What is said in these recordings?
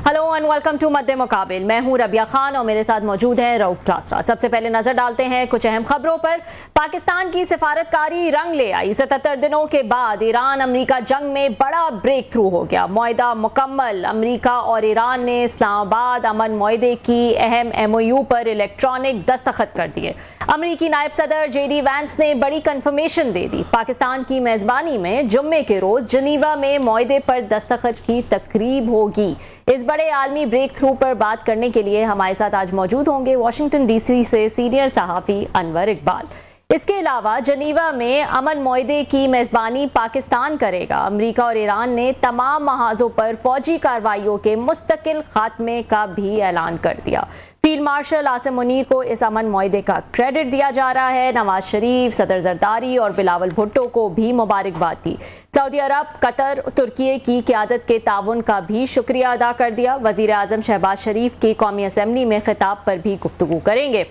Hello and welcome to मद्दे मुकाबिल। मैं हूं रबिया खान और मेरे साथ मौजूद है रऊफ क्लासरा। सबसे पहले नजर डालते हैं कुछ अहम खबरों पर। पाकिस्तान की सिफारतकारी रंग ले आई। 77 दिनों के बाद ईरान अमेरिका जंग में बड़ा ब्रेक थ्रू हो गया। मुआहदा मुकम्मल। अमेरिका और ईरान ने इस्लामाबाद अमन मुआहदे की अहम MOU पर इलेक्ट्रॉनिक दस्तखत कर दिए। अमेरिकी नायब सदर JD वैंस ने बड़ी कंफर्मेशन दे दी। पाकिस्तान की मेजबानी में जुम्मे के रोज जनीवा में मुआहदे पर दस्तखत की तकरीब होगी। इस बड़े आलमी ब्रेक थ्रू पर बात करने के लिए हमारे साथ आज मौजूद होंगे वाशिंगटन DC से सीनियर सहाफ़ी अनवर इकबाल। इसके अलावा जनीवा में अमन मुआहदे की मेजबानी पाकिस्तान करेगा। अमेरिका और ईरान ने तमाम महाजों पर फौजी कार्रवाइयों के मुस्तकिल खात्मे का भी ऐलान कर दिया। फील्ड मार्शल आसिम मुनीर को इस अमन मुआहदे का क्रेडिट दिया जा रहा है। नवाज शरीफ, सदर जरदारी और बिलावल भुट्टो को भी मुबारकबाद दी। सऊदी अरब, कतर, तुर्की की क़यादत के ताउन का भी शुक्रिया अदा कर दिया। वज़ीर आज़म शहबाज शरीफ की कौमी असम्बली में खिताब पर भी गुफ्तगू करेंगे।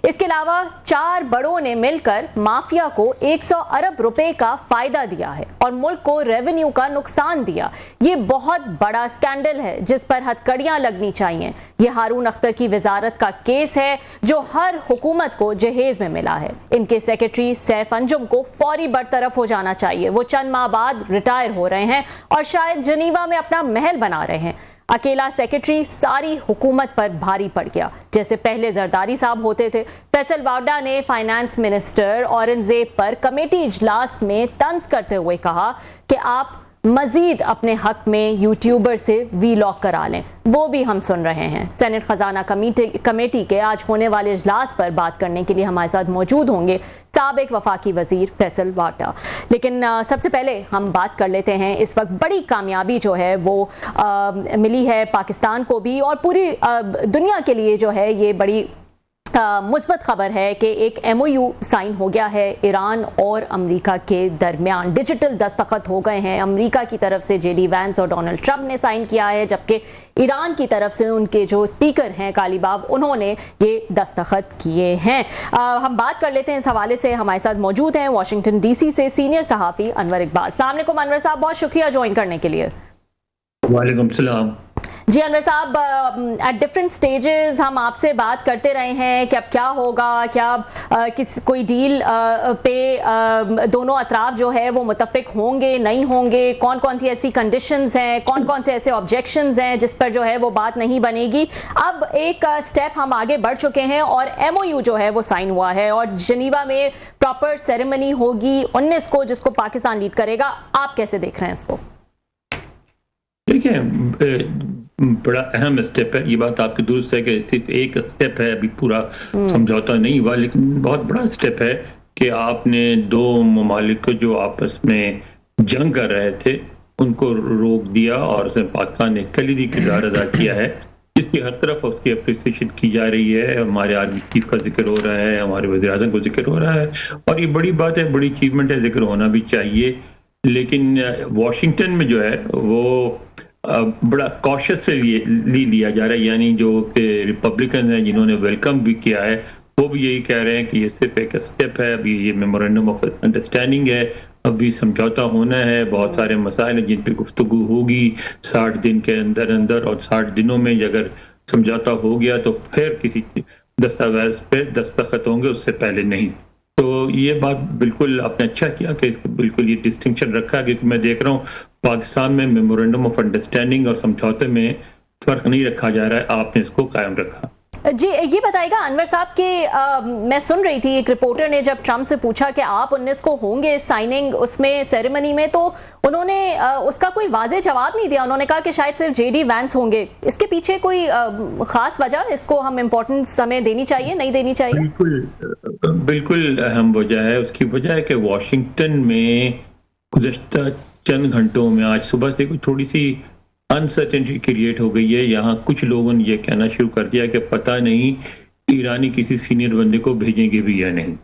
इसके अलावा 4 बड़ों ने मिलकर माफिया को 100 अरब रुपए का फायदा दिया है और मुल्क को रेवेन्यू का नुकसान दिया। ये बहुत बड़ा स्कैंडल है जिस पर हथकड़ियां लगनी चाहिए। ये हारून अख्तर की वजारत का केस है जो हर हुकूमत को जहेज में मिला है। इनके सेक्रेटरी सैफ अंजुम को फौरी बरतरफ हो जाना चाहिए। वो चंद माह बाद रिटायर हो रहे हैं और शायद जनीवा में अपना महल बना रहे हैं। अकेला सेक्रेटरी सारी हुकूमत पर भारी पड़ गया, जैसे पहले जरदारी साहब होते थे। फैसल वावडा ने फाइनेंस मिनिस्टर औरंगजेब पर कमेटी इजलास में तंज करते हुए कहा कि आप मजीद अपने हक में यूट्यूबर से वीलॉग करा लें। वो भी हम सुन रहे हैं। सेनेट खजाना कमेटी के आज होने वाले इजलास पर बात करने के लिए हमारे साथ मौजूद होंगे साबिक वफाकी वजीर फैसल वावडा। लेकिन सबसे पहले हम बात कर लेते हैं, इस वक्त बड़ी कामयाबी जो है वो मिली है पाकिस्तान को भी और पूरी दुनिया के लिए जो है ये बड़ी मुस्बत खबर है कि एक MOU साइन हो गया है ईरान और अमेरिका के दरमियान। डिजिटल दस्तखत हो गए हैं। अमेरिका की तरफ से JD वैंस और डोनाल्ड ट्रंप ने साइन किया है, जबकि ईरान की तरफ से उनके जो स्पीकर हैं कालीबाब, उन्होंने ये दस्तखत किए हैं। हम बात कर लेते हैं इस हवाले से। हमारे साथ मौजूद हैं वाशिंगटन DC से सीनियर सहाफ़ी अनवर इकबाल। अस्सलाम वालेकुम अनवर साहब, बहुत शुक्रिया ज्वाइन करने के लिए। वालेकुम सलाम। जी अनवर साहब, एट डिफरेंट स्टेजेस हम आपसे बात करते रहे हैं कि अब क्या होगा, क्या कोई डील पे दोनों अतराफ जो है वो मुत्तफिक होंगे नहीं होंगे, कौन कौन सी ऐसी कंडीशंस हैं, कौन कौन से ऐसे ऑब्जेक्शंस हैं जिस पर जो है वो बात नहीं बनेगी। अब एक स्टेप हम आगे बढ़ चुके हैं और MOU जो है वो साइन हुआ है और जनीवा में प्रॉपर सेरेमनी होगी 19 को, जिसको पाकिस्तान लीड करेगा। आप कैसे देख रहे हैं इसको? देखिए, बड़ा अहम स्टेप है। ये बात आपकी दुरुस्त है कि सिर्फ एक स्टेप है, अभी पूरा समझौता नहीं हुआ, लेकिन बहुत बड़ा स्टेप है कि आपने 2 ममालिक को जो आपस में जंग कर रहे थे उनको रोक दिया और उसमें पाकिस्तान ने कलीदी किरदार अदा किया है, जिसकी हर तरफ उसकी अप्रिसिएशन की जा रही है। हमारे आर्मी चीफ का जिक्र हो रहा है, हमारे वज़ीर आज़म को जिक्र हो रहा है और ये बड़ी बात है, बड़ी अचीवमेंट है, जिक्र होना भी चाहिए। लेकिन वाशिंगटन में जो है वो बड़ा कॉशियस से लिया जा रहा है, यानी जो कि रिपब्लिकन हैं जिन्होंने वेलकम भी किया है वो भी यही कह रहे हैं कि ये सिर्फ एक स्टेप है, अभी ये मेमोरेंडम ऑफ अंडरस्टैंडिंग है, अभी समझौता होना है, बहुत सारे मसाइल हैं जिन पे गुफ्तगू होगी 60 दिन के अंदर अंदर, और 60 दिनों में अगर समझौता हो गया तो फिर किसी दस्तावेज पे दस्तखत होंगे, उससे पहले नहीं। तो ये बात बिल्कुल आपने अच्छा किया कि इसको बिल्कुल ये डिस्टिंक्शन रखा, क्योंकि मैं देख रहा हूँ पाकिस्तान में मेमोरेंडम ऑफ अंडरस्टैंडिंग और समझौते में फर्क नहीं रखा जा रहा है, आपने इसको कायम रखा। जी ये बताइएगा अनवर साहब कि मैं सुन रही थी एक रिपोर्टर ने जब ट्रंप से पूछा कि आप 19 को होंगे साइनिंग उसमें सेरेमनी में, तो उन्होंने उसका कोई वाज़ेह जवाब नहीं दिया। उन्होंने कहा कि शायद सिर्फ JD वैंस होंगे। इसके पीछे कोई खास वजह, इसको हम इम्पोर्टेंस समय देनी चाहिए, नहीं देनी चाहिए? बिल्कुल अहम वजह है। उसकी वजह है कि वाशिंगटन में गुज़श्ता चंद घंटों में आज सुबह से कोई थोड़ी सी अनसर्टेनिटी क्रिएट हो गई है। यहाँ कुछ लोगों ने ये कहना शुरू कर दिया कि पता नहीं ईरानी किसी सीनियर बंदे को भेजेंगे भी या नहीं।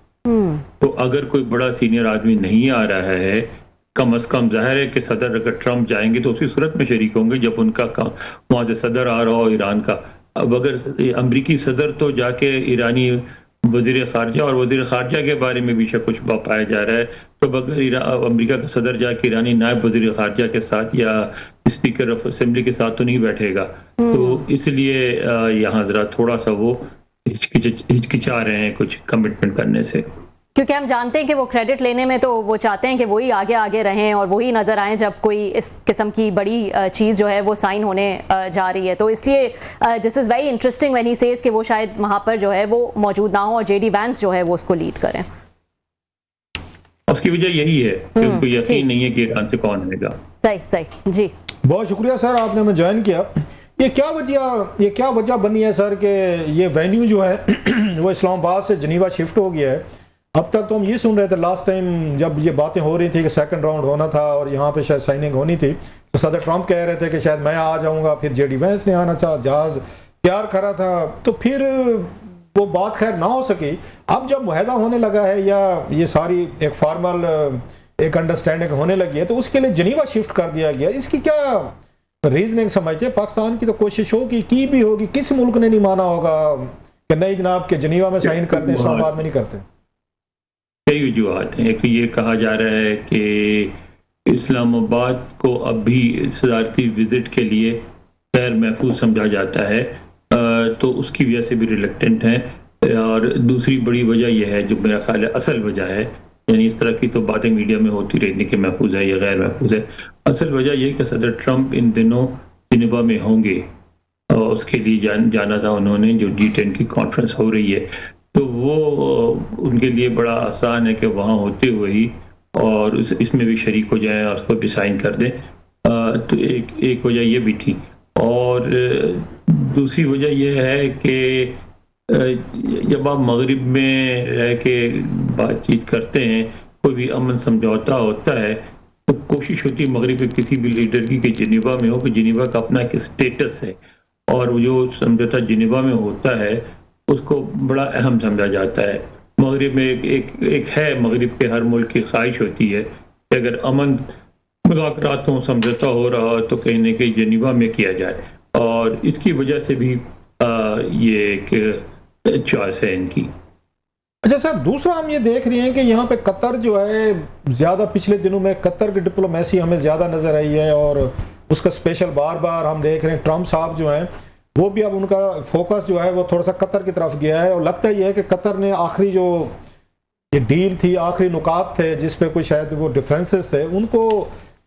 तो अगर कोई बड़ा सीनियर आदमी नहीं आ रहा है, कम से कम जाहिर है कि सदर अगर ट्रंप जाएंगे तो उसी सूरत में शरीक होंगे जब उनका वहां से सदर आ रहा हो ईरान का। अब अगर अमरीकी सदर तो जाके ईरानी वज़ीर ख़ारजा और वज़ीर ख़ारजा के बारे में भी शक व शुबा पाया जा रहा है। तो अगर अमेरिका का सदर जाके ईरानी नायब वज़ीर ख़ारजा के साथ या स्पीकर ऑफ असेंबली के साथ तो नहीं बैठेगा, तो इसलिए यहाँ ज़रा थोड़ा सा वो हिचकिचा रहे हैं कुछ कमिटमेंट करने से, क्योंकि हम जानते हैं कि वो क्रेडिट लेने में तो वो चाहते हैं कि वही आगे आगे रहें और वही नज़र आएं जब कोई इस किस्म की बड़ी चीज़ जो है वो साइन होने जा रही है। तो इसलिए this is very interesting when he says कि वो शायद वहाँ पर जो है वो मौजूद ना हो और जेडी वैंस जो है वो उसको लीड करें। उसकी वजह यही है कि उनको यकीन नहीं है कि ईरान से कौन आएगा। सही जी, बहुत शुक्रिया सर, आपने हमें ज्वाइन किया। ये क्या वजह बनी है सर कि ये वेन्यू जो है वो इस्लामाबाद से जनीवा शिफ्ट हो गया है? अब तक तो हम ये सुन रहे थे लास्ट टाइम जब ये बातें हो रही थी कि सेकंड राउंड होना था और यहाँ पे शायद साइनिंग होनी थी, तो सदर ट्रंप कह रहे थे कि शायद मैं आ जाऊंगा, फिर जेडी वैंस ने आना चाहा, जहाज तैयार करा था, तो फिर वो बात खैर ना हो सकी। अब जब मुआहदा होने लगा है या ये सारी एक फॉर्मल एक अंडरस्टैंडिंग होने लगी है, तो उसके लिए जनीवा शिफ्ट कर दिया गया। इसकी क्या रीजनिंग समझते हैं? पाकिस्तान की तो कोशिश होगी, की भी होगी, किस मुल्क ने नहीं माना होगा कि नहीं जनाब के जनीवा में साइन करते हैं, इस्लामाबाद में नहीं करते? कई वजूहत हैं। एक तो ये कहा जा रहा है कि इस्लामाबाद को अब भी सदारती विजिट के लिए गैर महफूज समझा जाता है, तो उसकी वजह से भी रिलेक्टेंट हैं। और दूसरी बड़ी वजह यह है, जो मेरा ख्याल है असल वजह है, यानी इस तरह की तो बातें मीडिया में होती रहती कि महफूज है या गैर महफूज है, असल वजह यह कि सदर ट्रंप इन दिनों जिनेवा में होंगे और उसके लिए जाना था उन्होंने, जो G10 की कॉन्फ्रेंस हो रही है, तो वो उनके लिए बड़ा आसान है कि वहाँ होते हुए ही और इसमें भी शरीक हो जाएं और उसको भी साइन कर दें। तो एक वजह ये भी थी। और दूसरी वजह यह है कि जब आप मगरिब में रह के बातचीत करते हैं, कोई भी अमन समझौता होता है, तो कोशिश होती है मगरिब के किसी भी लीडर की कि जिनेवा में हो, कि जिनेवा का अपना एक स्टेटस है और जो समझौता जिनेवा में होता है उसको बड़ा अहम समझा जाता है। मगरिब में एक है, मगरिब के हर मुल्क की ख्वाहिश होती है कि अगर अमन मुज़ाकरात हो, समझौता हो रहा हो, तो कहीं न कहीं जिनेवा में किया जाए, और इसकी वजह से भी ये एक चॉइस है इनकी। अच्छा सर, दूसरा हम ये देख रहे हैं कि यहाँ पे कतर जो है ज्यादा पिछले दिनों में कतर की डिप्लोमेसी हमें ज्यादा नजर आई है और उसका स्पेशल बार बार हम देख रहे हैं। ट्रंप साहब जो हैं वो भी अब उनका फोकस जो है वो थोड़ा सा कतर की तरफ गया है, और लगता ही है कि कतर ने आखिरी जो ये डील थी, आखिरी नुकात थे जिस पे कोई शायद वो डिफरेंसेस थे, उनको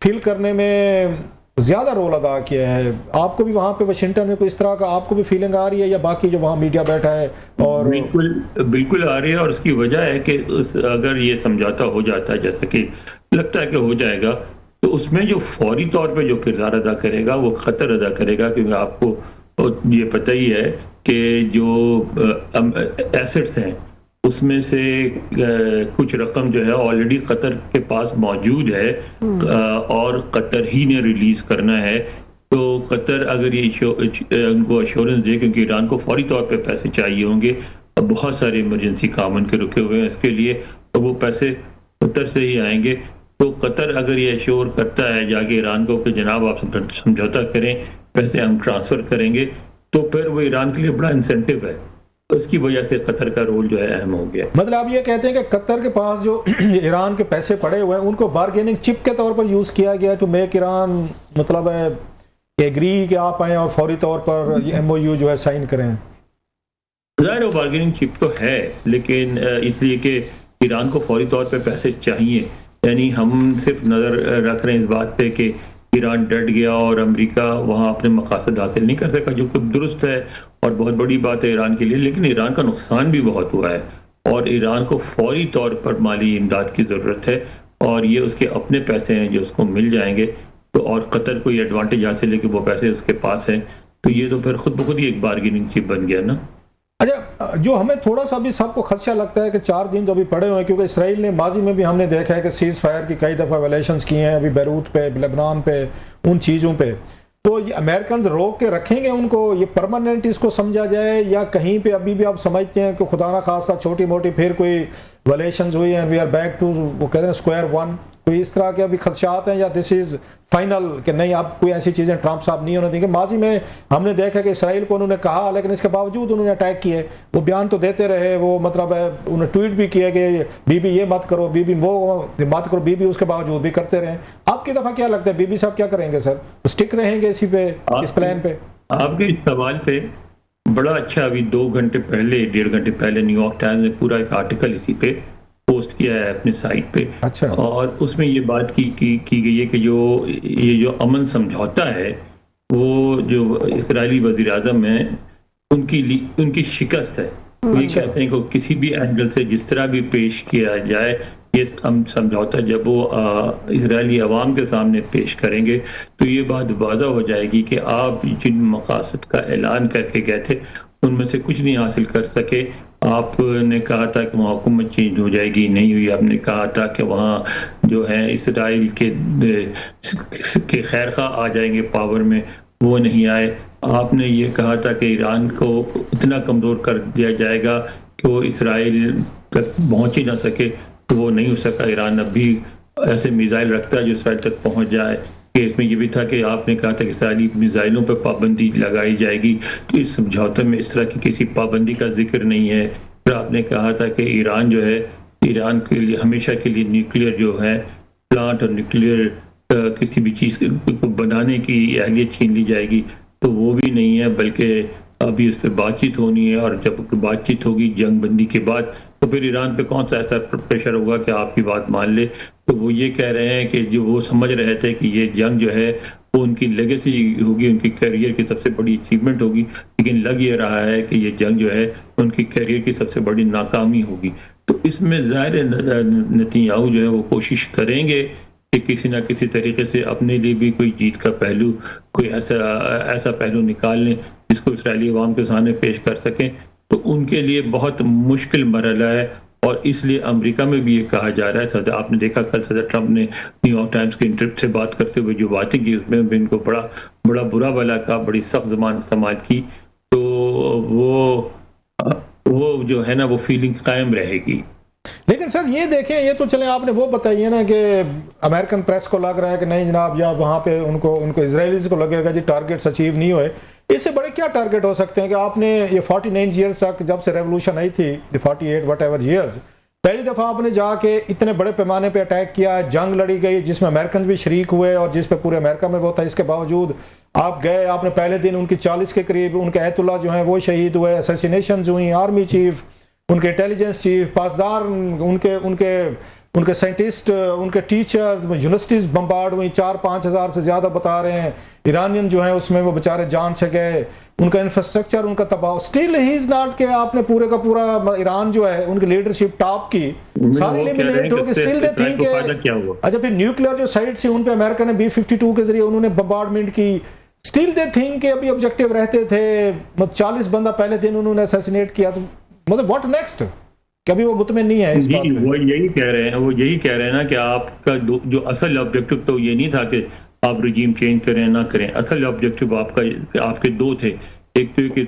फिल करने में ज्यादा रोल अदा किया है। आपको भी वहां पे वाशिंगटन में कोई इस तरह का आपको भी फीलिंग आ रही है, या बाकी जो वहां मीडिया बैठा है? और बिल्कुल आ रही है, और उसकी वजह है कि अगर ये समझौता हो जाता है, जैसा कि लगता है कि हो जाएगा, तो उसमें जो फौरी तौर पे जो किरदार अदा करेगा वो कतर अदा करेगा, क्योंकि आपको ये पता ही है कि जो एसेट्स हैं उसमें से कुछ रकम जो है ऑलरेडी कतर के पास मौजूद है और कतर ही ने रिलीज करना है। तो कतर अगर ये उनको अश्योरेंस दे, क्योंकि ईरान को फौरी तौर पे पैसे चाहिए होंगे, अब बहुत सारे इमरजेंसी काम उनके रुके हुए हैं इसके लिए, तो वो पैसे कतर से ही आएंगे। तो कतर अगर ये अश्योर करता है जाके ईरान को कि जनाब आप समझौता करें, पैसे हम ट्रांसफर करेंगे, तो फिर वो ईरान के लिए बड़ा इंसेंटिव है। तो इसकी वजह से कतर का रोल जो है अहम हो गया। मतलब आप ये कहते हैं कि कतर के पास जो ईरान के पैसे पड़े हुए हैं उनको बार्गेनिंग चिप के तौर पर यूज किया गया टू मेक ईरान, मतलब है एग्री कि आप आए और फौरी तौर पर MOU जो है साइन करें। ज़ाहिर है बार्गेनिंग चिप तो है, लेकिन इसलिए कि ईरान को फौरी तौर पर पैसे चाहिए, यानी हम सिर्फ नज़र रख रहे हैं इस बात पे कि ईरान डट गया और अमेरिका वहाँ अपने मकासद हासिल नहीं कर सका, जो कि दुरुस्त है और बहुत बड़ी बात है ईरान के लिए, लेकिन ईरान का नुकसान भी बहुत हुआ है और ईरान को फौरी तौर पर माली इमदाद की ज़रूरत है, और ये उसके अपने पैसे हैं जो उसको मिल जाएंगे। तो और कतर को ये एडवांटेज हासिल है कि वो पैसे उसके पास हैं, तो ये तो फिर खुद ब खुद ही एक बार्गेनिंग चिप बन गया ना। अच्छा, जो हमें थोड़ा सा भी सबको खदशा लगता है कि 4 दिन तो अभी पड़े हुए हैं, क्योंकि इसराइल ने माजी में भी हमने देखा है कि सीज फायर की कई दफ़ा वायलेशंस किए हैं, अभी बैरूत पे, लेबनान पे, उन चीज़ों पे। तो ये अमेरिकन रोक के रखेंगे उनको, ये परमानेंट इसको समझा जाए, या कहीं पे अभी भी आप समझते हैं कि खुदा ना खास्ता छोटी मोटी फिर कोई वायलेशंस हुई हैं, वी आर बैक टू वो कहते हैं स्क्वायर वन, कोई इस तरह के अभी खदशात हैं या दिस इज फाइनल कि नहीं अब कोई ऐसी चीजें ट्रंप साहब नहीं होने देंगे? माजी में हमने देखा कि इसराइल को उन्होंने कहा लेकिन इसके बावजूद उन्होंने अटैक किए, वो बयान तो देते रहे, वो मतलब है उन्होंने ट्वीट भी किए कि बीबी ये मत करो, बीबी वो मत करो, बीबी उसके बावजूद भी करते रहे। आपकी दफा क्या लगता है बीबी साहब क्या करेंगे सर? स्टिक रहेंगे इसी पे, इस प्लान पे? आपके इस सवाल पे बड़ा अच्छा अभी 2 घंटे पहले 1.5 घंटे पहले न्यूयॉर्क टाइम्स ने पूरा एक आर्टिकल इसी पे पोस्ट किया है अपने साइट पे। अच्छा। और उसमें ये बात की गई है कि ये जो अमन समझौता है वो जो इसराइली वज़ीर आज़म है उनकी शिकस्त है। वो ये कहते हैं कि किसी भी एंगल से जिस तरह भी पेश किया जाए ये समझौता जब वो इसराइली अवाम के सामने पेश करेंगे तो ये बात वाज़ा हो जाएगी कि आप जिन मकासद का ऐलान करके गए थे उनमें से कुछ नहीं हासिल कर सके। आपने कहा था कि वहाँ हुकूमत चेंज हो जाएगी, नहीं हुई। आपने कहा था कि वहाँ जो है इसराइल के खैर खा आ जाएंगे पावर में, वो नहीं आए। आपने ये कहा था कि ईरान को इतना कमज़ोर कर दिया जाएगा कि वो इसराइल तक पहुँच ही ना सके, तो वो नहीं हो सका। ईरान अब भी ऐसे मिसाइल रखता है जो इसराइल तक पहुँच जाए। इसमें ये भी था कि आपने कहा था कि इसराइली मिसाइलों पर पाबंदी लगाई जाएगी, तो इस समझौते में इस तरह की किसी पाबंदी का जिक्र नहीं है। फिर आपने कहा था कि ईरान जो है, ईरान के लिए हमेशा के लिए न्यूक्लियर जो है प्लांट और न्यूक्लियर किसी भी चीज़ को बनाने की अहलियत छीन ली जाएगी, तो वो भी नहीं है। बल्कि अभी उस पर बातचीत होनी है और जब बातचीत होगी जंग बंदी के बाद तो फिर ईरान पे कौन सा ऐसा प्रेशर होगा कि आपकी बात मान ले। तो वो ये कह रहे हैं कि जो वो समझ रहे थे कि ये जंग जो है वो उनकी लेगेसी होगी, उनकी करियर की सबसे बड़ी अचीवमेंट होगी, लेकिन लग ये रहा है कि ये जंग जो है उनकी करियर की सबसे बड़ी नाकामी होगी। तो इसमें ज़ाहिर नेतन्याहू जो है वो कोशिश करेंगे कि किसी ना किसी तरीके से अपने लिए भी कोई जीत का पहलू, कोई ऐसा पहलू निकाल लें जिसको इसराइली अवाम के सामने पेश कर सकें। तो उनके लिए बहुत मुश्किल मरहला है और इसलिए अमेरिका में भी ये कहा जा रहा है। आपने देखा कल सदर ट्रंप ने न्यूयॉर्क टाइम्स के इंटरव्यू से बात करते हुए जो बातें की उसमें भी इनको बड़ा बुरा भला कहा, बड़ी सख्त ज़बान इस्तेमाल की। तो वो जो है ना वो फीलिंग कायम रहेगी। लेकिन सर ये देखें, ये तो चले आपने वो बताइए ना कि अमेरिकन प्रेस को लग रहा है कि नहीं जनाब, या वहाँ पे उनको इजरायलीज को लगेगा जी टारगेट्स अचीव नहीं हुए। इससे बड़े क्या टारगेट हो सकते हैं कि आपने ये 49 ईयर्स तक जब से रेवोल्यूशन आई थी, 48 व्हाटएवर ईयर्स, पहली दफा आपने जाके इतने बड़े पैमाने पे अटैक किया, जंग लड़ी गई जिसमें अमेरिकन भी शरीक हुए और जिस पे पूरे अमेरिका में वो था। इसके बावजूद आप गए, आपने पहले दिन उनकी 40 के करीब उनके अयतुल्ला जो है वो शहीद हुए, असैसिनेशन हुई, आर्मी चीफ, उनके इंटेलिजेंस चीफ, पासदार, उनके साइंटिस्ट, उनके टीचर, यूनिवर्सिटीज बम्बार्ड हुई, 4-5 हज़ार से ज्यादा बता रहे हैं। ईरानियन जो है उसमें वो बेचारे जान से गए, उनका इंफ्रास्ट्रक्चर, उनका तबाह। स्टिल ही इज नॉट के आपने पूरे का पूरा ईरान जो है उनकी लीडरशिप टॉप की सारी एलिमिनेट हो गई। स्टिल दे थिंक अच्छा फिर न्यूक्लियर जो साइट थी उन पे अमेरिका ने B-52 के जरिए उन्होंने बम्बार्डमेंट की। स्टिल दे थिंक के अभी ऑब्जेक्टिव रहते थे, मतलब 40 बंदा पहले दिन उन्होंने असैसिनेट किया, तो मतलब व्हाट नेक्स्ट? कभी वो मुतमिन नहीं है इस बात पे। वो यही कह रहे हैं ना कि आपका जो असल ऑब्जेक्टिव तो ये नहीं था कि आप रिजीम चेंज करें ना करें। असल ऑब्जेक्टिव आपके दो थे। एक तो कि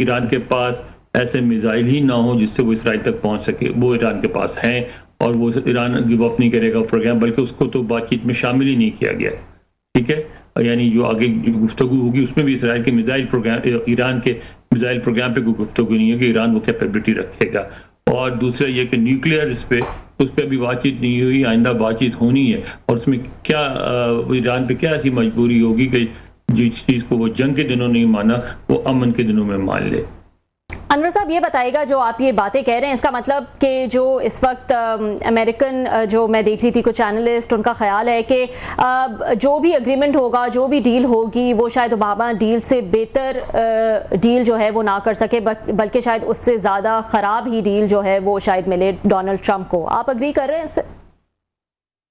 ईरान के पास ऐसे मिसाइल ही ना हो जिससे वो इसराइल तक पहुंच सके, वो ईरान के पास हैं और वो ईरान गिव अप नहीं करेगा प्रोग्राम, बल्कि उसको तो बातचीत में शामिल ही नहीं किया गया। ठीक है, यानी जो आगे गुफ्तगू होगी उसमें भी इसराइल के मिसाइल प्रोग्राम, ईरान के मिसाइल प्रोग्राम पे कोई गुफ्तगू नहीं है कि ईरान वो कैपेबिलिटी रखेगा। और दूसरा ये कि न्यूक्लियर उस पर भी बातचीत नहीं हुई, आइंदा बातचीत होनी है। और उसमें क्या ईरान पे क्या ऐसी मजबूरी होगी कि जिस चीज़ को वो जंग के दिनों नहीं माना वो अमन के दिनों में मान ले। अनवर साहब ये बताइएगा, जो आप ये बातें कह रहे हैं इसका मतलब कि जो इस वक्त अमेरिकन जो मैं देख रही थी कुछ एनालिस्ट, उनका ख्याल है कि जो भी एग्रीमेंट होगा, जो भी डील होगी, वो शायद ओबामा डील से बेहतर डील जो है वो ना कर सके, बल्कि शायद उससे ज़्यादा ख़राब ही डील जो है वो शायद मिले डोनाल्ड ट्रंप को। आप अग्री कर रहे हैं इससे?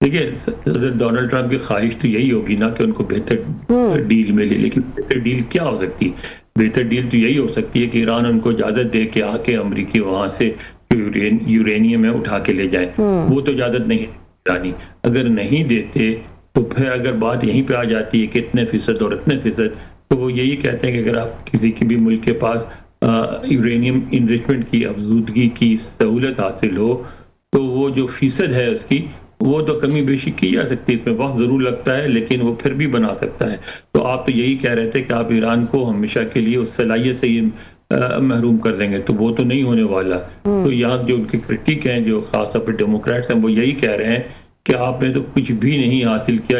देखिए, डोनाल्ड ट्रंप की ख्वाहिश तो यही होगी ना कि उनको बेहतर डील मिले, लेकिन बेहतर डील क्या हो सकती है? बेहतर डील तो यही हो सकती है कि ईरान उनको इजाजत दे के आके अमरीकी वहां से यूरेनियम है उठा के ले जाए। वो तो इजाजत नहीं ईरानी, अगर नहीं देते तो फिर अगर बात यहीं पे आ जाती है कि इतने फीसद और इतने फीसद, तो वो यही कहते हैं कि अगर आप किसी की भी मुल्क के पास यूरेनियम इनरिचमेंट की अफजूदगी की सहूलत हासिल हो तो वो जो फीसद है उसकी وہ تو کمی بیشی کی جا سکتی ہے، اس میں وقت ضرور لگتا ہے لیکن وہ پھر بھی بنا سکتا ہے. تو آپ تو یہی کہہ رہے تھے کہ آپ ایران کو ہمیشہ کے لیے اس صلاحیت سے محروم کر دیں گے، تو وہ تو نہیں ہونے والا. تو یہاں جو ان کے کرٹیک ہیں، جو خاص طور پہ ڈیموکریٹس ہیں، وہ یہی کہہ رہے ہیں کہ آپ نے تو کچھ بھی نہیں حاصل کیا،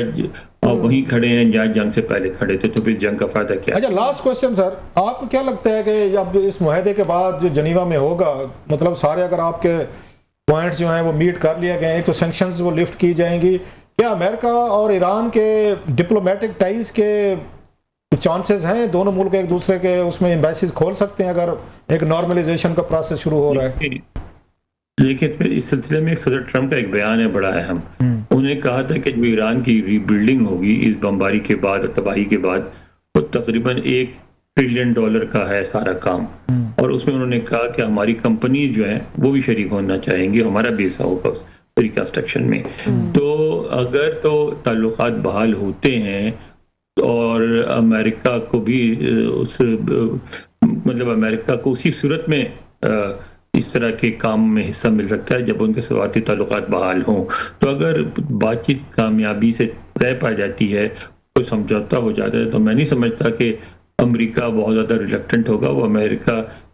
آپ وہیں کھڑے ہیں جہاں جنگ سے پہلے کھڑے تھے، تو پھر جنگ کا فائدہ کیا؟ اچھا، لاسٹ کوسچن سر، آپ کو کیا لگتا ہے کہ اب اس معاہدے کے بعد جو جنیوا میں ہوگا، مطلب سارے اگر آپ کے پوائنٹس جو ہیں وہ میٹ کر لیے گئے ہیں، تو سینکشنز وہ لفٹ کی جائیں گی، کیا امریکہ اور ایران کے ڈپلومیٹک ٹائز کے چانسز ہیں دونوں ملک ایک دوسرے کے اس میں ایمبیسیز کھول سکتے ہیں اگر ایک نارملائزیشن کا پروسیس شروع ہو رہا ہے؟ لیکن اس سلسلے میں صدر ٹرمپ کا ایک بیان ہے بڑا اہم. انہوں نے کہا تھا کہ جو ایران کی ری بلڈنگ ہوگی اس بمباری کے بعد اور تباہی کے بعد، وہ تقریباً $1 ٹریلین کا ہے سارا کام. اور اس میں انہوں نے کہا کہ ہماری کمپنی جو ہیں وہ بھی شریک ہونا چاہیں گی، ہمارا بھی حصہ ہوگا اس ریکنسٹرکشن میں. تو اگر تو تعلقات بحال ہوتے ہیں اور امریکہ کو بھی مطلب امریکہ کو اسی صورت میں اس طرح کے کام میں حصہ مل سکتا ہے جب ان کے سفارتی تعلقات بحال ہوں. تو اگر بات چیت کامیابی سے طے پا جاتی ہے، کوئی سمجھوتا ہو جاتا ہے، تو میں نہیں سمجھتا کہ امریکہ بہت زیادہ ریلیکٹنٹ ہوگا. وہ امریکہ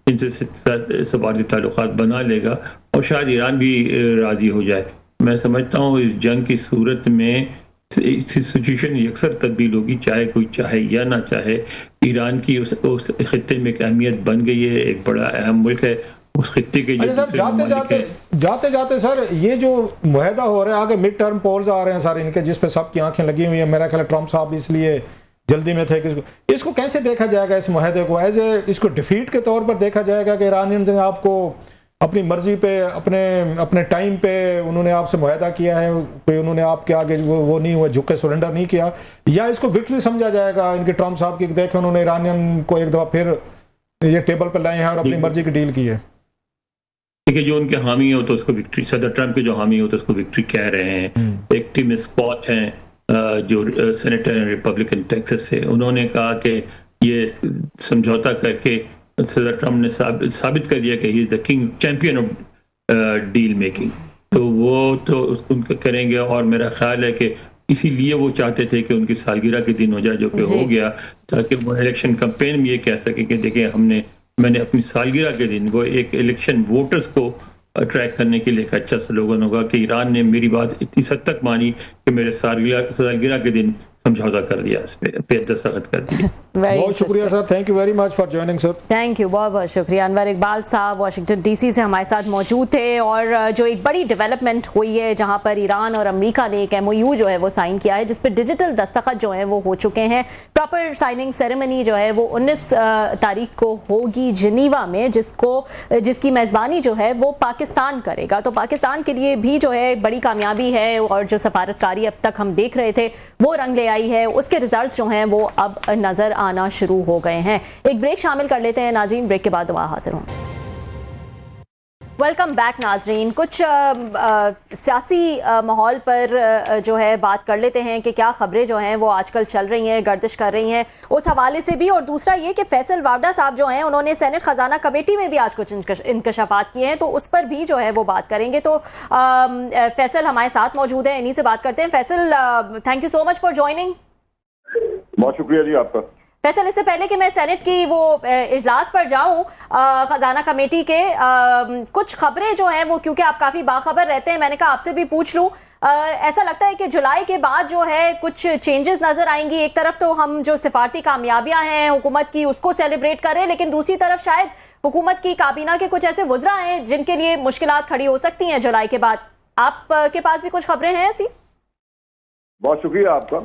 ان سے سفارتی تعلقات بنا لے گا اور شاید ایران بھی راضی ہو جائے. میں سمجھتا ہوں اس جنگ کی صورت میں سچویشن اکثر تبدیل ہوگی، چاہے کوئی چاہے یا نہ چاہے. ایران کی اس خطے میں ایک اہمیت بن گئی ہے، ایک بڑا اہم ملک ہے اس خطے کے. جاتے جاتے سر، یہ جو معاہدہ ہو رہا ہے، آگے مڈ ٹرم پولز آ رہے ہیں سر ان کے، جس پہ سب کی آنکھیں لگی ہوئی ہیں. میرا خیال ہے ٹرمپ صاحب اس لیے جلدی میں تھے کہ اس کو کیسے دیکھا جائے گا، اس معاہدے کو ایز اے اس کو ڈیفیٹ کے طور پر دیکھا جائے گا کہ ایرانینز نے آپ کو اپنی مرضی پہ اپنے ٹائم پہ انہوں نے آپ سے معاہدہ کیا ہے، کوئی انہوں نے آپ کے آگے وہ نہیں ہوا، جھک کے سرنڈر نہیں کیا، یا اس کو وکٹری سمجھا جائے گا ان کے ٹرمپ صاحب کی، دیکھیں انہوں نے ایرانین کو ایک دفعہ پھر یہ ٹیبل پہ لائے ہیں اور اپنی مرضی کی ڈیل کی ہے؟ کہ جو ان کے حامی ہو تو اس کو وکٹری، صدر ٹرمپ کے جو حامی ہو تو اس کو وکٹری کہہ رہے ہیں. ایک ٹیم اسکاٹ ہیں جو سینیٹر ہیں ریپبلکن ٹیکسس سے، انہوں نے کہا کہ یہ سمجھوتا کر کے صدر ٹرمپ نے ثابت کر دیا کہ he is the king champion of deal making. تو وہ تو ان کا کریں گے، اور میرا خیال ہے کہ اسی لیے وہ چاہتے تھے کہ ان کی سالگرہ کے دن ہو جائے، جو کہ ہو گیا، تاکہ وہ الیکشن کمپین میں یہ کہہ سکے کہ دیکھیں میں نے اپنی سالگرہ کے دن، وہ ایک الیکشن ووٹرز کو اٹریکٹ کرنے کے لیے ایک اچھا سلوگن ہوگا کہ ایران نے میری بات اتنی حد تک مانی کہ میرے سالگرہ کے دن سمجھوتا کر دیا، اس پہ دستخط کر دیا. بہت شکریہ sir, thank you very much for joining sir. Thank you, بہت بہت شکریہ. انور اقبال صاحب واشنگٹن ڈی سی سے ہمارے ساتھ موجود تھے. اور جو ایک بڑی ڈیولپمنٹ ہوئی ہے جہاں پر ایران اور امریکہ نے ایک MOU جو ہے وہ سائن کیا ہے، جس پہ ڈیجیٹل دستخط جو ہیں وہ ہو چکے ہیں. پراپر سائننگ سیریمنی جو ہے وہ 19 تاریخ کو ہوگی جنیوا میں، جس کی میزبانی جو ہے وہ پاکستان کرے گا. تو پاکستان کے لیے بھی جو ہے بڑی کامیابی ہے، اور جو سفارتکاری اب تک ہم دیکھ رہے تھے وہ رنگ لے آئی ہے. اس کے ریزلٹس جو ہیں وہ اب نظر آنا شروع ہو گئے ہیں. ایک بریک شامل کر لیتے ہیں ناظرین، بریک کے بعد دوبارہ حاضر ہوں. ویلکم بیک ناظرین. کچھ سیاسی ماحول پر جو ہے بات کر لیتے ہیں کہ کیا خبریں جو ہیں وہ آج کل چل رہی ہیں، گردش کر رہی ہیں اس حوالے سے بھی. اور دوسرا یہ کہ فیصل وارڈا صاحب جو ہیں انہوں نے سینٹ خزانہ کمیٹی میں بھی آج کچھ انکشافات کیے ہیں، تو اس پر بھی جو ہے وہ بات کریں گے. تو فیصل ہمارے ساتھ موجود ہیں، انہی سے بات کرتے ہیں. Faisal, thank you so much for joining. بہت شکریہ جی آپ کا. فیصل، اس سے پہلے کہ میں سینٹ کی وہ اجلاس پر جاؤں خزانہ کمیٹی کے، کچھ خبریں جو ہیں وہ، کیونکہ آپ کافی باخبر رہتے ہیں، میں نے کہا آپ سے بھی پوچھ لوں. ایسا لگتا ہے کہ جولائی کے بعد جو ہے کچھ چینجز نظر آئیں گی. ایک طرف تو ہم جو سفارتی کامیابیاں ہیں حکومت کی اس کو سیلیبریٹ کریں، لیکن دوسری طرف شاید حکومت کی کابینہ کے کچھ ایسے وزراء ہیں جن کے لیے مشکلات کھڑی ہو سکتی ہیں جولائی کے بعد. آپ کے پاس بھی کچھ خبریں ہیں ایسی؟ بہت شکریہ آپ کا.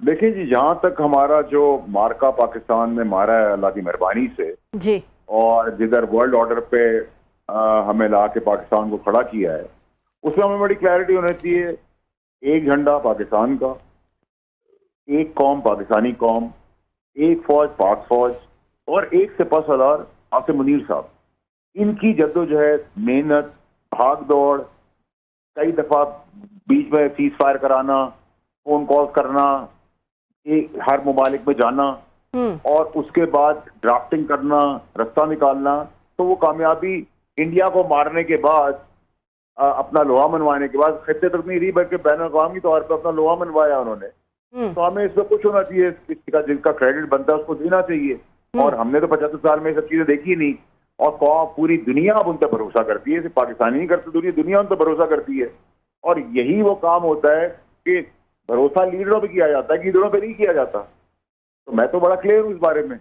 دیکھیں جی، جہاں تک ہمارا جو مارکا پاکستان میں مارا ہے اللہ کی مہربانی سے جی، اور جدھر ورلڈ آرڈر پہ ہمیں لا کے پاکستان کو کھڑا کیا ہے، اس میں ہمیں بڑی کلیئرٹی ہونی چاہیے. ایک جھنڈا پاکستان کا، ایک قوم پاکستانی قوم، ایک فوج پاک فوج، اور ایک سپہ سالار عاصم منیر صاحب. ان کی جدوجہد، محنت، بھاگ دوڑ، کئی دفعہ بیچ میں سیز فائر کرانا، فون کال کرنا، ہر ممالک میں جانا، اور اس کے بعد ڈرافٹنگ کرنا، رستہ نکالنا، تو وہ کامیابی انڈیا کو مارنے کے بعد اپنا لوہا منوانے کے بعد خطے تک نہیں رہی بلکہ بین الاقوامی طور پہ اپنا لوہا منوایا انہوں نے. تو ہمیں اس میں کچھ ہونا چاہیے, جن کا کریڈٹ بنتا ہے اس کو دینا چاہیے. اور ہم نے تو 75 سال میں یہ سب چیزیں دیکھی نہیں, اور پوری دنیا اب ان پہ بھروسہ کرتی ہے, صرف پاکستانی نہیں کرتے, دنیا ان پہ بھروسہ کرتی ہے. اور یہی وہ کام ہوتا ہے کہ بھروسہ لیڈروں پہ کیا جاتا ہے, لیڈروں پہ نہیں کیا جاتا. تو میں تو بڑا کلیئر ہوں اس بارے میں.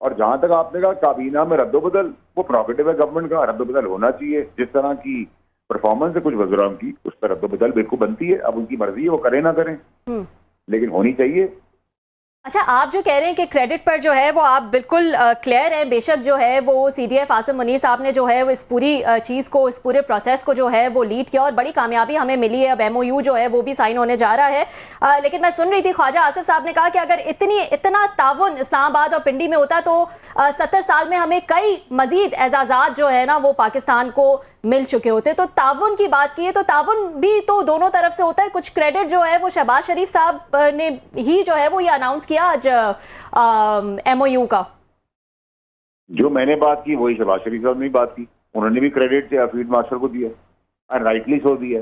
اور جہاں تک آپ نے کہا کابینہ میں رد و بدل, وہ پروفیٹیو ہے گورنمنٹ کا, رد و بدل ہونا چاہیے. جس طرح کی پرفارمنس ہے کچھ وزراء کی, اس پر رد و بدل بالکل بنتی ہے. اب ان کی مرضی ہے, وہ کریں نہ کریں, لیکن ہونی چاہیے. اچھا, آپ جو کہہ رہے ہیں کہ کریڈٹ پر جو ہے وہ آپ بالکل کلیئر ہیں, بے شک جو ہے وہ C D F Asim Munir صاحب نے جو ہے وہ اس پوری چیز کو, اس پورے پروسیس کو جو ہے وہ لیڈ کیا اور بڑی کامیابی ہمیں ملی ہے. اب ایم او یو جو ہے وہ بھی سائن ہونے جا رہا ہے. لیکن میں سن رہی تھی خواجہ آصف صاحب نے کہا کہ اگر اتنا تعاون اسلام آباد اور پنڈی میں ہوتا تو 70 سال میں ہمیں کئی مزید اعزازات جو ہے نا وہ پاکستان کو مل چکے ہوتے. تو تعاون کی بات کی ہے تو تعاون بھی تو دونوں طرف سے ہوتا ہے. کچھ کریڈٹ جو ہے وہ شہباز شریف صاحب نے ہی جو ہے وہ یہ اناؤنس کیا آج ایم او یو کا. جو میں نے بات کی وہی شہباز شریف صاحب نے بات کی. انہوں نے بھی کریڈٹ فیلڈ مارشل کو دیا, رائٹلی سو دیا.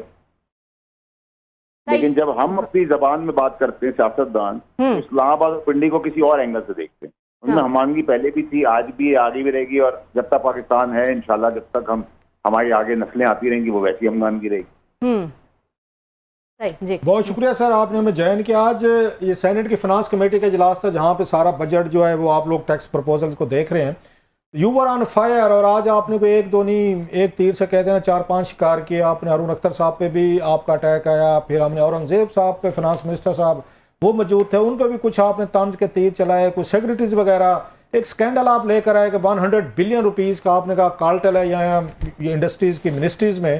لیکن جب ہم اپنی زبان میں بات کرتے ہیں سیاستدان, اسلام آباد اور پنڈی کو کسی اور اینگل سے دیکھتے ہیں. ان میں ہمانگی پہلے بھی تھی, آج بھی, آگے بھی رہے گی, اور جب تک پاکستان ہے انشاءاللہ, جب تک ہماری آگے نسلیں آتی رہیں گی, وہ ویسی ہمانگی رہے گی. جی بہت شکریہ سر, آپ نے ہمیں جوائن کیا. آج یہ سینٹ کی فنانس کمیٹی کا اجلاس تھا جہاں پہ سارا بجٹ جو ہے وہ آپ لوگ ٹیکس پرپوزلز کو دیکھ رہے ہیں. یو ور آن فائر, اور آج آپ نے کوئی ایک دو نہیں, ایک تیر سے کہتے ہیں 4-5 شکار کیے. آپ نے ہارون اختر صاحب پہ بھی آپ کا اٹیک آیا, پھر ہم نے اورنگزیب صاحب پہ, فنانس منسٹر صاحب وہ موجود تھے, ان پہ بھی کچھ آپ نے طنز کے تیر چلائے. کچھ سیکرٹریز وغیرہ, ایک سکینڈل آپ لے کر آئے کہ 100 بلین روپیز کا آپ نے کہا کالٹل ہے یہاں یہ انڈسٹریز کی منسٹریز میں.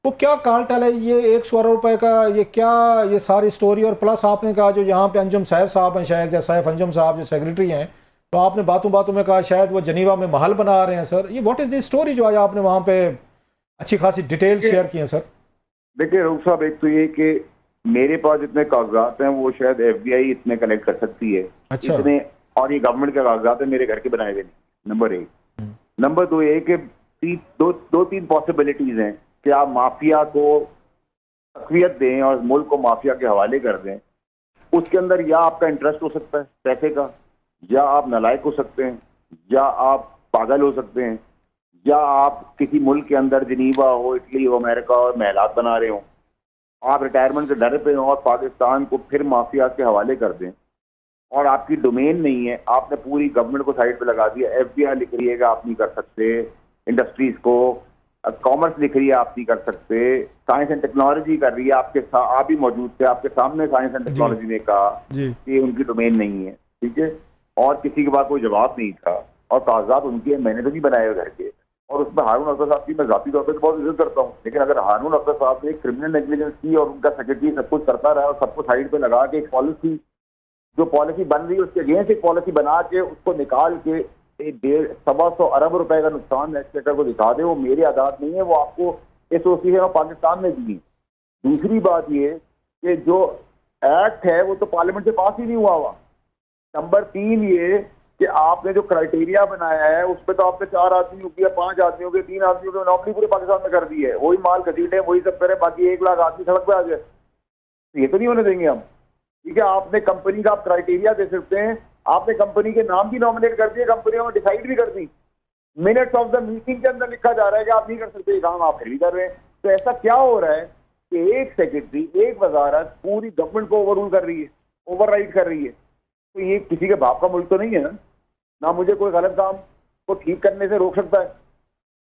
وہ کیا کالٹل ہے یہ 100 روپے کا, یہ کیا یہ ساری سٹوری. اور پلس آپ نے کہا جو یہاں پہ انجم صاحب صاحب ہیں, شاید یا سیف انجم صاحب جو سیکرٹری ہیں, تو آپ نے باتوں باتوں میں کہا شاید وہ جنیوا میں محل بنا رہے ہیں. سر یہ واٹ از دی سٹوری جو آج آپ نے وہاں پہ اچھی خاصی ڈیٹیل شیئر کی ہیں سر؟ دیکھیے روک صاحب, ایک تو یہ کہ میرے پاس جتنے کاغذات ہیں وہ شاید ایف بی آئی اتنے کلیکٹ کر سکتی ہے. اچھا. اتنے, اور یہ گورنمنٹ کے کاغذات ہیں, میرے گھر کے بنائے ہوئے نہیں. نمبر 1. نمبر 2 یہ کہ 2-3 پاسبلٹیز ہیں کہ آپ مافیا کو تقویت دیں اور ملک کو مافیا کے حوالے کر دیں. اس کے اندر یا آپ کا انٹرسٹ ہو سکتا ہے پیسے کا, یا آپ نالائق ہو سکتے ہیں, یا آپ پاگل ہو سکتے ہیں, یا آپ کسی ملک کے اندر جنیوا ہو, اٹلی ہو, امریکہ ہو, محلات بنا رہے ہوں, آپ ریٹائرمنٹ سے ڈر پہ ہوں اور پاکستان کو پھر مافیا کے حوالے کر دیں, اور آپ کی ڈومین نہیں ہے, آپ نے پوری گورنمنٹ کو سائڈ پہ لگا دیا. ایف بی آئی لکھ رہی ہے کہ آپ نہیں کر سکتے, انڈسٹریز کو, کامرس لکھ رہی ہے آپ نہیں کر سکتے, سائنس اینڈ ٹیکنالوجی کر رہی ہے, آپ بھی موجود تھے, آپ کے سامنے سائنس اینڈ ٹیکنالوجی نے کہا کہ ان کی ڈومین نہیں ہے. ٹھیک ہے, اور کسی کے پاس کوئی جواب نہیں تھا, اور کاغذات ان کے, میں نے تو نہیں بنائے ہوئے گھر کے. اور اس میں ہارون اختر صاحب کی میں ذاتی طور پہ بہت عزت کرتا ہوں, لیکن اگر ہارون اختر صاحب نے ایک کرمنل نیگلیجنس کی اور ان کا سیکرٹری سب کچھ کرتا رہا اور سب کو سائڈ پہ لگا کے ایک پالیسی, جو پالیسی بن رہی ہے اس کے اگینسٹ ایک پالیسی بنا کے اس کو نکال کے 150 ارب روپے کا نقصان ایکسپیکٹر کو دکھا دے, وہ میرے عادات نہیں ہے, وہ آپ کو ایسوسیشن آف پاکستان نے دی. دوسری بات یہ کہ جو ایکٹ ہے وہ تو پارلیمنٹ سے پاس ہی نہیں ہوا ہوا. نمبر 3 یہ کہ آپ نے جو کرائٹیریا بنایا ہے اس پہ تو آپ نے 4 آدمی ہو گیا, 5 آدمی ہو گئے, 3 آدمی ہو گئے, نوکری پورے پاکستان میں کر دی ہے. وہی مال گھسیٹے, وہی سب کرے, باقی 1 لاکھ آدمی سڑک پہ آ گئے. یہ تو نہیں ہونے دیں گے ہم. ٹھیک ہے, آپ نے کمپنی کا آپ کرائٹیریا دے سکتے ہیں, آپ نے کمپنی کے نام بھی نامنیٹ کر دیے, کمپنیوں میں ڈیسائیڈ بھی کر دی, منٹس آف دا میٹنگ کے اندر لکھا جا رہا ہے کہ آپ نہیں کر سکتے یہ کام, آپ پھر بھی کر رہے ہیں. تو ایسا کیا ہو رہا ہے کہ ایک سیکرٹری, ایک وزارت پوری گورنمنٹ کو اوور رول کر رہی ہے, اوور رائڈ کر رہی ہے. تو یہ کسی کے باپ کا ملک تو نہیں ہے نا. نہ مجھے کوئی غلط کام کو ٹھیک کرنے سے روک سکتا ہے,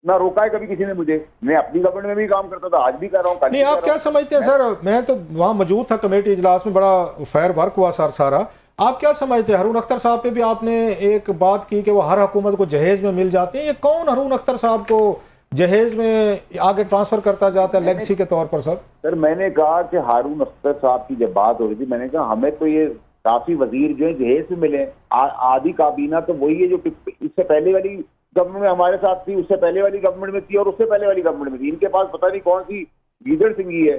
نہ روکا ہے کبھی کسی نے مجھے. میں اپنی گورنمنٹ میں بھی کام کرتا تھا, آج بھی کر رہا ہوں. نہیں, آپ کیا سمجھتے ہیں سر, میں تو وہاں موجود تھا کمیٹی اجلاس میں, بڑا فیئر ورک ہوا سر سارا. آپ کیا سمجھتے ہیں, ہارون اختر صاحب پہ بھی آپ نے ایک بات کی کہ وہ ہر حکومت کو جہیز میں مل جاتے ہیں, یہ کون ہارون اختر صاحب کو جہیز میں آگے ٹرانسفر کرتا جاتا ہے لیگسی کے طور پر؟ سر میں نے کہا کہ ہارون اختر صاحب کی جب بات ہو رہی تھی, میں نے کہا ہمیں تو یہ کافی وزیر جو ہیں جہیز میں ملے, آدھی کابینہ تو وہی ہے جو اس سے پہلے والی گورنمنٹ میں ہمارے ساتھ تھی, اس سے پہلے والی گورنمنٹ میں تھی, اور اس سے پہلے والی گورنمنٹ میں تھی. ان کے پاس پتہ نہیں کون سی لیڈر سنگھی ہے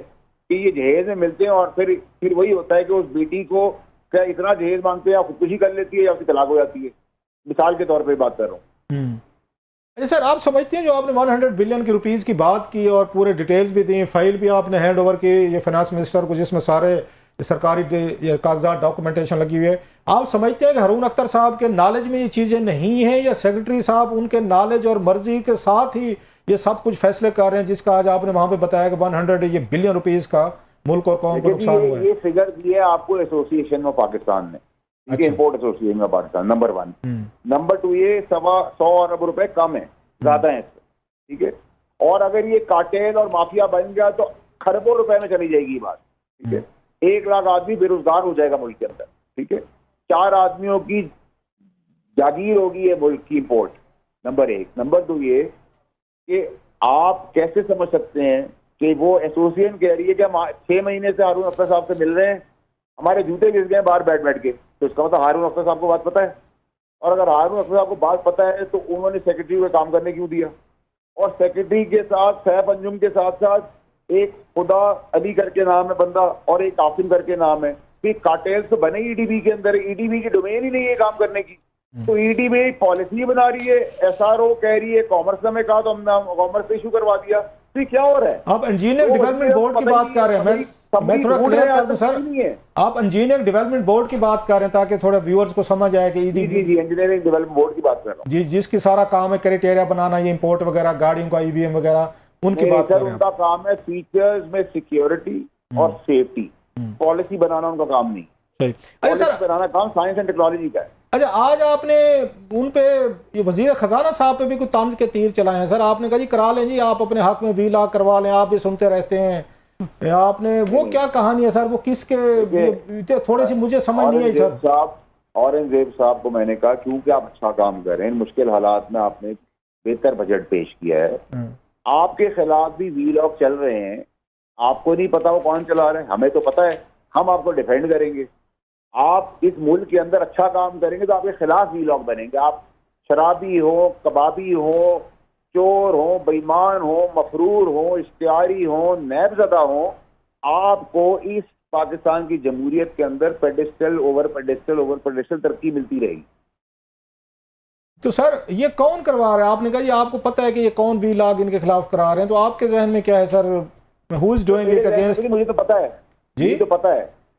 کہ یہ جہیز میں ملتے ہیں, اور پھر وہی ہوتا ہے کہ اس بیٹی کو کیا اتنا جہیز مانگتے ہیں, یا خودکشی کر لیتی ہے یا اس کی طلاق ہو جاتی ہے. مثال کے طور پہ بات کر رہا ہوں. सर आप समझते हैं जो आपने 100 बिलियन की रुपीस की बात की और पूरे डिटेल्स भी दी, फाइल भी आपने हैंड ओवर की ये फाइनेंस मिनिस्टर को जिसमें सारे सरकारी ये कागजात डॉक्यूमेंटेशन लगी हुई है, आप समझते हैं कि हारून अख्तर साहब के नॉलेज में ये चीज़ें नहीं हैं या सेक्रेटरी साहब उनके नॉलेज और मर्जी के साथ ही ये सब कुछ फैसले कर रहे हैं जिसका आज आपने वहाँ पे बताया कि 100 ये बिलियन रुपीस का मुल्क और कौम को नुकसान हुआ है? ये फिगर दिए आपको एसोसिएशन में पाकिस्तान ने, अच्छा। इंपोर्ट एसोसिएशन में पाकिस्तान, नंबर 1। नंबर 2 ये 100 अरब रुपए कम है, ज्यादा है इससे, ठीक है। और अगर ये कार्टेल और माफिया बन गया तो खरबों रुपए में चली जाएगी ये बात, ठीक है। 1 लाख आदमी बेरोजगार हो जाएगा मुल्क के अंदर, ठीक है। 4 आदमियों की जागीर होगी ये मुल्क की इंपोर्ट, नंबर 1। नंबर 2 ये कि आप कैसे समझ सकते हैं कि वो एसोसिएशन कह रही है कि हम 6 महीने से हारून अख्तर साहब से मिल रहे हैं, हमारे जूते घिस गए बाहर बैठ के, तो इसका मतलब हारून अख्तर साहब को बात पता है। और अगर हारून अख्तर साहब को बात पता है तो उन्होंने सेक्रेटरी को काम करने क्यों दिया? और सेक्रेटरी के साथ सैफ अंजुम के साथ साथ एक खुदा अली करके नाम है बंदा और एक कासिम करके नाम है, कि कार्टेल्स तो बने ईडीबी के अंदर, ईडीबी की डोमेन ही नहीं है काम करने की। तो ईडीबी पॉलिसी बना रही है, एसआरओ कह रही है, कॉमर्स में कहा तो हमने कॉमर्स पे इशू करवा दिया, तो क्या हो रहा है? आप इंजीनियर डेवलपमेंट बोर्ड की बात कर रहे हैं, मैं थोड़ा क्लियर कर दूं सर, आप इंजीनियर डेवलपमेंट बोर्ड की बात कर रहे हैं ताकि थोड़ा व्यूअर्स को समझ आए कि ईडीबी जी इंजीनियरिंग डेवलपमेंट बोर्ड की बात कर रहा हूँ जी, जिसकी सारा काम है क्राइटेरिया बनाना, ये इंपोर्ट वगैरह, गाड़ियों का ईवीएम वगैरह, उनकी बात कर रहे हैं। उनका काम है फीचर्स में सिक्योरिटी और सेफ्टी, पॉलिसी बनाना उनका काम नहीं। सही। अच्छा सर, बनाना काम साइंस एंड टेक्नोलॉजी का है। अच्छा आज आपने उन पे ये वजीर खजाना साहब पे भी कुछ तंज के तीर चलाए हैं सर, आपने कहा जी करा लें जी, आप अपने हक में 20 लाख करवा लें, आप भी सुनते रहते हैं, आपने वो क्या कहानी है सर, वो किसके, थोड़ी सी मुझे समझ नहीं आई सर। औरंगजेब साहब को मैंने कहा क्योंकि आप अच्छा काम कर रहे हैं, मुश्किल हालात में आपने बेहतर बजट पेश किया है, आपके खिलाफ भी वीलॉग चल रहे हैं, आपको नहीं पता वो कौन चला रहे हैं, हमें तो पता है, हम आपको डिफेंड करेंगे। आप इस मुल्क के अंदर अच्छा काम करेंगे तो आपके खिलाफ वीलॉग बनेंगे। आप शराबी हो, कबाबी हो, चोर हो, बेईमान हो, मफरूर हो, इश्तियारी हो, नैबज़दा हो, आपको इस पाकिस्तान की जमहूरियत के अंदर pedestal over pedestal over pedestal तरक्की मिलती रहेगी। तो सर ये कौन करवा रहा है? आपने कहा ये आपको पता है कि ये कौन वीलॉग इनके खिलाफ करा रहे हैं, तो आपके जहन में क्या है sir, who is doing it against? मुझे तो पता है जी,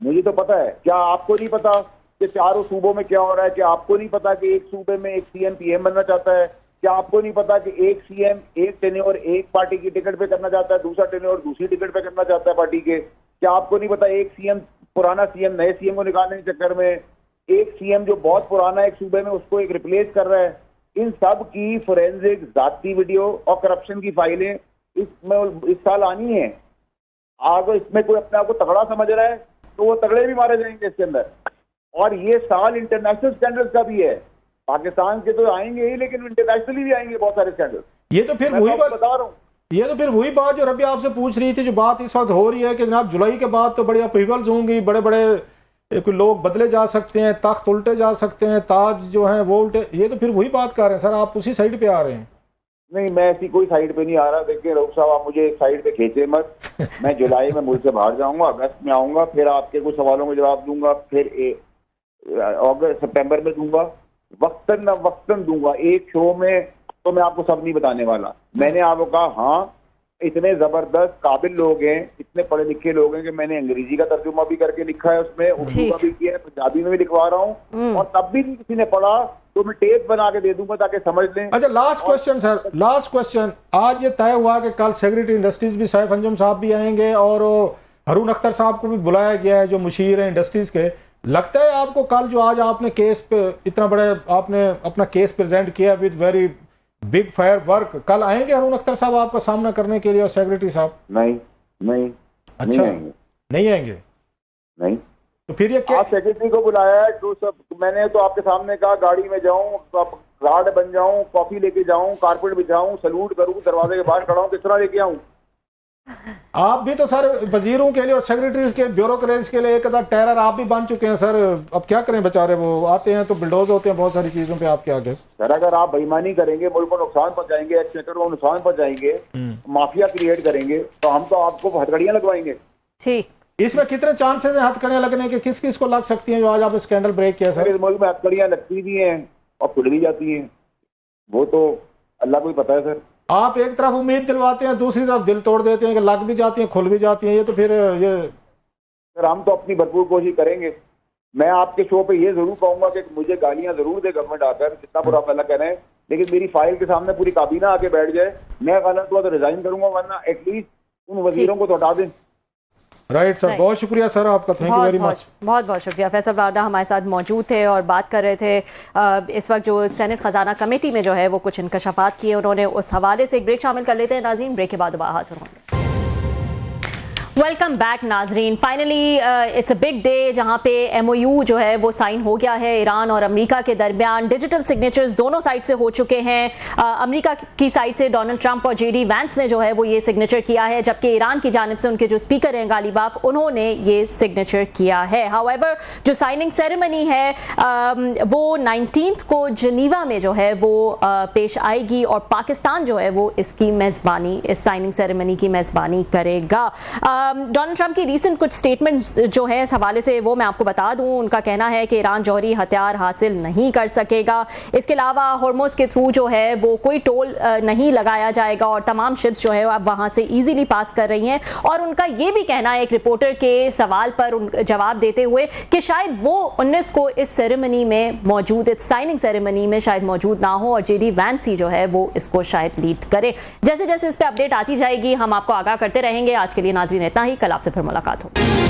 मुझे तो पता है। क्या आपको नहीं पता कि चारों सूबों में क्या हो रहा है? क्या आपको नहीं पता कि एक सूबे में एक सीएम पीएम बनना चाहता है? क्या आपको नहीं पता कि एक सीएम एक टेन्योर एक पार्टी की टिकट पे करना चाहता है, दूसरा टेन्योर दूसरी टिकट पे करना चाहता है पार्टी के? क्या आपको नहीं पता एक सीएम, पुराना सीएम नए सीएम को निकालने के चक्कर में एक सीएम जो बहुत पुराना एक सूबे में उसको एक रिप्लेस कर रहा है? इन सब की फोरेंसिक जाती वीडियो और करप्शन की फाइलें इस साल आनी है। अगर इसमें कोई अपने आप को तगड़ा समझ रहा है तो वो तगड़े भी मारे जाएंगे इसके अंदर। और ये साल इंटरनेशनल स्टैंडर्ड्स का भी है, पाकिस्तान के तो आएंगे ही लेकिन इंटरनेशनली भी आएंगे बहुत सारे स्टैंडर्ड्स। ये तो फिर वही बात बता रहा हूँ, ये तो फिर वही बात जो रबी आपसे पूछ रही थी, जो बात इस वक्त हो रही है कि जनाब जुलाई के बाद तो बड़ी अपीवल्स होंगी, बड़े बड़े लोग बदले जा सकते हैं, तख्त उल्टे जा सकते हैं, ताज जो है वो उल्टे, ये तो फिर वही बात कर रहे हैं सर, आप उसी साइड पे आ रहे हैं। नहीं, मैं ऐसी कोई साइड पे नहीं आ रहा। देखिए रऊफ साहब, आप मुझे एक साइड पे खींचे मत। मैं जुलाई में मुल्क से बाहर जाऊंगा, अगस्त में आऊंगा, फिर आपके कुछ सवालों का जवाब दूंगा, फिर अगस्त सितंबर में दूंगा, वक्तन न वक्तन दूंगा। एक शो में तो मैं आपको सब नहीं बताने वाला। मैंने आपको कहा हाँ, इतने जबरदस्त काबिल लोग हैं, इतने पढ़े लिखे लोग हैं कि मैंने अंग्रेजी का तर्जुमा भी करके लिखा है, उसमें उर्दू का भी किया है, पंजाबी में भी लिखवा रहा हूँ, और तब भी किसी ने पढ़ा तो मैं टेप बना के दे दूंगा ताकि समझ लें। अच्छा last question sir, last question, आज ये तय हुआ कि कल सेक्रेटरी इंडस्ट्रीज भी सैफ अंजुम साहब भी आएंगे और हारून अख्तर साहब को भी बुलाया गया है जो मुशीर है इंडस्ट्रीज के। लगता है आपको कल जो आज आपने केस पे इतना बड़े आपने अपना केस प्रेजेंट किया with very big fire work, कल आएंगे हारून अख्तर साहब आपका सामना करने के लिए और सेक्रेटरी साहब? नहीं नहीं, अच्छा नहीं आएंगे? नहीं। तो फिर ये क्या सेक्रेटरी को बुलाया है तो सब, मैंने तो आपके सामने कहा गाड़ी में जाऊं, गार्ड बन जाऊं, कॉफी लेके जाऊं, कारपेट बिछाऊं, सैल्यूट करूं, दरवाजे के बाहर खड़ा हूं, किस तरह लेके आऊं? आप भी तो सर वजीरों के लिए और सेक्रेटरीज के ब्यूरोक्रेट्स के लिए एक टेरर आप भी बन चुके हैं सर। अब क्या करें बेचारे, वो आते हैं तो बिल्डोज होते हैं बहुत सारी चीजों पे आपके आगे। सर अगर आप बेईमानी करेंगे, मुल्क को नुकसान पहुंचाएंगे, एक्सचेकर को नुकसान पहुंचाएंगे, माफिया क्रिएट करेंगे, तो हम तो आपको हथकड़ियां लगवाएंगे। ठीक, इसमें कितने चांसेस हैं हथकड़ियां लगने के, किस किस को लग सकती हैं जो आज आपने स्कैंडल ब्रेक किया सर? इस मुल्क में हथकड़ियां लगती भी हैं और खुल भी जाती हैं, वो तो اللہ کو ही पता है सर। آپ ایک طرف امید دلواتے ہیں، دوسری طرف دل توڑ دیتے ہیں کہ لگ بھی جاتی ہیں کھل بھی جاتی ہیں، یہ تو پھر یہ سر ہم تو اپنی بھرپور کوشش کریں گے. میں آپ کے شو پہ یہ ضرور کہوں گا کہ مجھے گالیاں ضرور دے گورنمنٹ آ کر، جتنا برا پہلا کہہ رہے ہیں، لیکن میری فائل کے سامنے پوری کابینہ آ کے بیٹھ جائے، میں غلط ہوا تو ریزائن کروں گا، ورنہ ایٹ لیسٹ ان وزیروں کو تو ہٹا دیں. رائٹ سر، بہت شکریہ سر آپ کا، تھینک یو ویری مچ. بہت بہت شکریہ. فیصل رانا ہمارے ساتھ موجود تھے اور بات کر رہے تھے. اس وقت جو سینٹ خزانہ کمیٹی میں جو ہے وہ کچھ انکشافات کیے انہوں نے، اس حوالے سے ایک بریک شامل کر لیتے ہیں ناظرین، بریک کے بعد دوبارہ حاضر ہوں گے. ویلکم بیک ناظرین. Finally it's a big day جہاں پہ ایم او یو جو ہے وہ سائن ہو گیا ہے ایران اور امریکہ کے درمیان. ڈیجیٹل سگنیچرز دونوں سائڈ سے ہو چکے ہیں. امریکہ کی سائڈ سے ڈونلڈ ٹرمپ اور جے ڈی وینس نے جو ہے وہ یہ سگنیچر کیا ہے، جبکہ ایران کی جانب سے ان کے جو اسپیکر ہیں غالیباف، انہوں نے یہ سگنیچر کیا ہے. ہاؤیور جو سائننگ سیریمنی ہے وہ 19 کو جنیوا میں جو ہے وہ پیش آئے گی اور پاکستان جو ہے وہ اس کی میزبانی، اس سائننگ سیریمنی کی میزبانی کرے گا. ڈونلڈ ٹرمپ کی ریسنٹ کچھ سٹیٹمنٹس جو ہے اس حوالے سے وہ میں آپ کو بتا دوں. ان کا کہنا ہے کہ ایران جوہری ہتھیار حاصل نہیں کر سکے گا. اس کے علاوہ ہرمز کے تھرو جو ہے وہ کوئی ٹول نہیں لگایا جائے گا اور تمام شپس جو ہے اب وہاں سے ایزیلی پاس کر رہی ہیں. اور ان کا یہ بھی کہنا ہے ایک رپورٹر کے سوال پر جواب دیتے ہوئے کہ شاید وہ 19 کو اس سیریمنی میں موجود، اس سائننگ سیریمنی میں شاید موجود نہ ہو اور جے ڈی وینس ہی جو ہے وہ اس کو شاید لیڈ کرے. جیسے جیسے اس پہ اپڈیٹ آتی جائے گی ہم آپ کو آگاہ کرتے رہیں گے. آج کے لیے ناظرین اتنا ہی، کل آپ سے پھر ملاقات ہوگی.